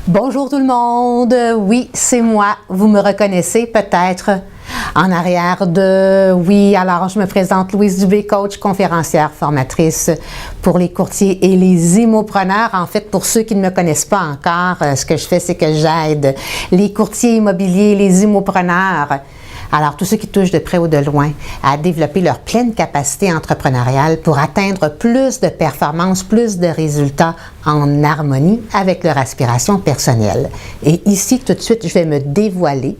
Bonjour tout le monde, oui c'est moi, vous me reconnaissez peut-être en arrière de, oui alors je me présente Louise Dubé, coach, conférencière, formatrice pour les courtiers et les immopreneurs. En fait pour ceux qui ne me connaissent pas encore, ce que je fais c'est que j'aide les courtiers immobiliers, les immopreneurs. Alors, tous ceux qui touchent de près ou de loin à développer leur pleine capacité entrepreneuriale pour atteindre plus de performances, plus de résultats en harmonie avec leur aspiration personnelle. Et ici, tout de suite, je vais me dévoiler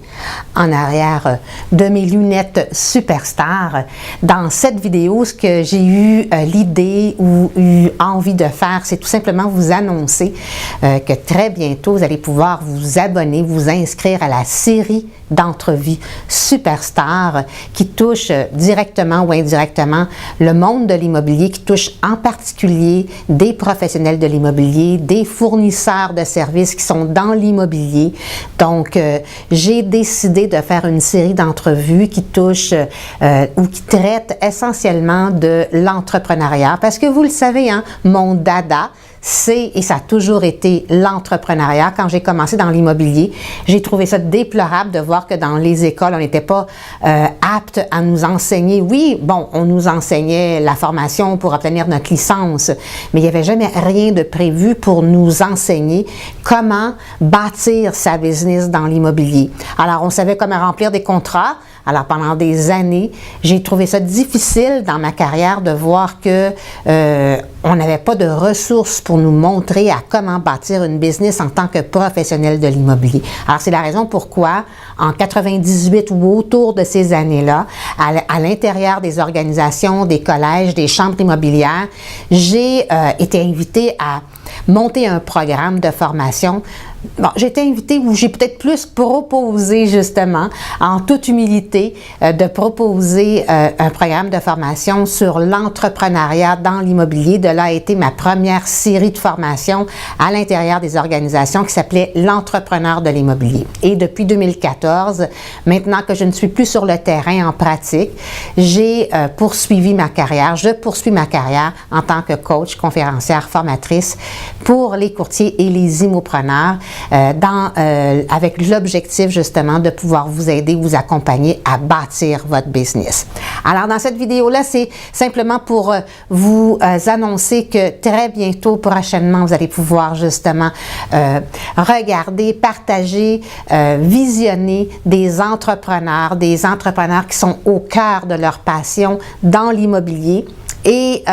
en arrière de mes lunettes Superstar. Dans cette vidéo, ce que j'ai eu l'idée ou eu envie de faire, c'est tout simplement vous annoncer que très bientôt, vous allez pouvoir vous abonner, vous inscrire à la série d'entrevues Superstar qui touche directement ou indirectement le monde de l'immobilier, qui touche en particulier des professionnels de l'immobilier, des fournisseurs de services qui sont dans l'immobilier. Donc, j'ai décidé de faire une série d'entrevues qui touche ou qui traite essentiellement de l'entrepreneuriat parce que vous le savez, hein, mon dada, c'est, et ça a toujours été l'entrepreneuriat. Quand j'ai commencé dans l'immobilier, j'ai trouvé ça déplorable de voir que dans les écoles, on n'était pas apte à nous enseigner. Oui, bon, on nous enseignait la formation pour obtenir notre licence, mais il n'y avait jamais rien de prévu pour nous enseigner comment bâtir sa business dans l'immobilier. Alors, on savait comment remplir des contrats. Alors, pendant des années, j'ai trouvé ça difficile dans ma carrière de voir que on n'avait pas de ressources pour nous montrer à comment bâtir une business en tant que professionnel de l'immobilier. Alors, c'est la raison pourquoi, en 98 ou autour de ces années-là, à l'intérieur des organisations, des collèges, des chambres immobilières, j'ai été invitée à monter un programme de formation. Bon, j'ai été invitée ou j'ai peut-être plus proposé justement, en toute humilité, de proposer un programme de formation sur l'entrepreneuriat dans l'immobilier. De là a été ma première série de formations à l'intérieur des organisations qui s'appelait l'entrepreneur de l'immobilier. Et depuis 2014, maintenant que je ne suis plus sur le terrain en pratique, j'ai poursuivi ma carrière. Je poursuis ma carrière en tant que coach, conférencière, formatrice pour les courtiers et les immopreneurs. Avec l'objectif justement de pouvoir vous aider, vous accompagner à bâtir votre business. Alors dans cette vidéo-là, c'est simplement pour vous annoncer que très bientôt, prochainement, vous allez pouvoir justement regarder, partager, visionner des entrepreneurs qui sont au cœur de leur passion dans l'immobilier. Et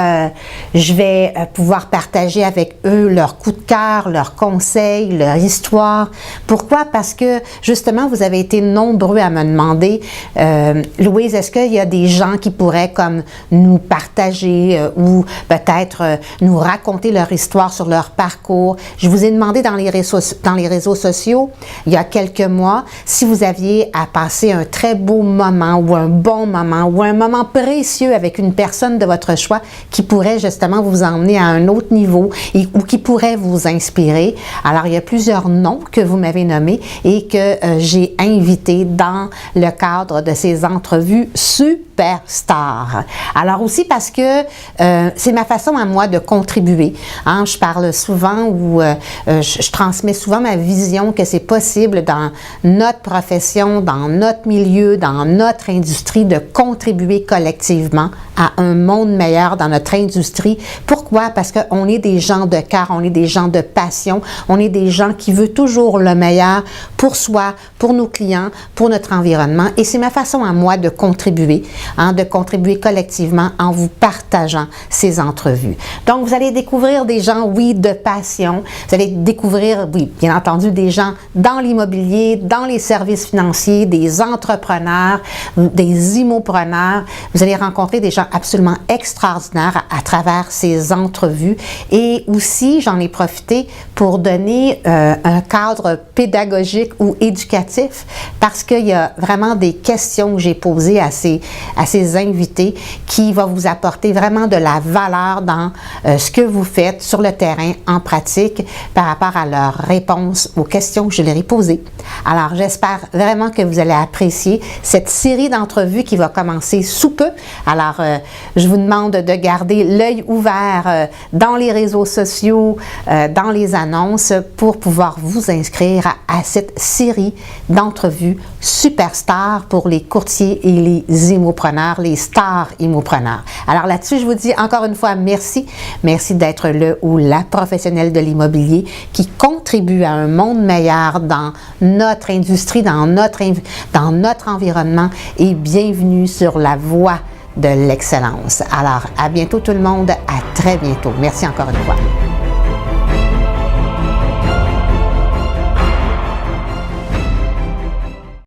je vais pouvoir partager avec eux leurs coups de cœur, leurs conseils, leur histoire. Pourquoi? Parce que justement, vous avez été nombreux à me demander, Louise, est-ce qu'il y a des gens qui pourraient comme nous partager ou peut-être nous raconter leur histoire sur leur parcours? Je vous ai demandé dans les réseaux sociaux, il y a quelques mois, si vous aviez à passer un très beau moment ou un bon moment ou un moment précieux avec une personne de votre choix qui pourrait justement vous emmener à un autre niveau ou qui pourrait vous inspirer. Alors, il y a plusieurs noms que vous m'avez nommés et que j'ai invités dans le cadre de ces entrevues Superstar. Alors aussi parce que c'est ma façon à moi de contribuer. Hein, je parle souvent ou je transmets souvent ma vision que c'est possible dans notre profession, dans notre milieu, dans notre industrie de contribuer collectivement à un monde meilleur dans notre industrie. Pourquoi? Parce qu'on est des gens de cœur, on est des gens de passion, on est des gens qui veulent toujours le meilleur pour soi, pour nos clients, pour notre environnement. Et c'est ma façon à moi de contribuer, hein, de contribuer collectivement en vous partageant ces entrevues. Donc, vous allez découvrir des gens, oui, de passion. Vous allez découvrir, oui, bien entendu, des gens dans l'immobilier, dans les services financiers, des entrepreneurs, des immopreneurs. Vous allez rencontrer des gens absolument extraordinaires à travers ces entrevues. Et aussi, j'en ai profité pour donner un cadre pédagogique ou éducatif parce qu'il y a vraiment des questions que j'ai posées à ces invités qui vont vous apporter vraiment de la valeur dans ce que vous faites sur le terrain en pratique par rapport à leurs réponses aux questions que je leur ai posées. Alors, j'espère vraiment que vous allez apprécier cette série d'entrevues qui va commencer sous peu. Alors, je vous demande demande de garder l'œil ouvert dans les réseaux sociaux, dans les annonces pour pouvoir vous inscrire à cette série d'entrevues superstars pour les courtiers et les immopreneurs, les stars immopreneurs. Alors là-dessus, je vous dis encore une fois merci. Merci d'être le ou la professionnelle de l'immobilier qui contribue à un monde meilleur dans notre industrie, dans notre environnement, et bienvenue sur la voie de l'excellence. Alors, à bientôt tout le monde, à très bientôt. Merci encore une fois.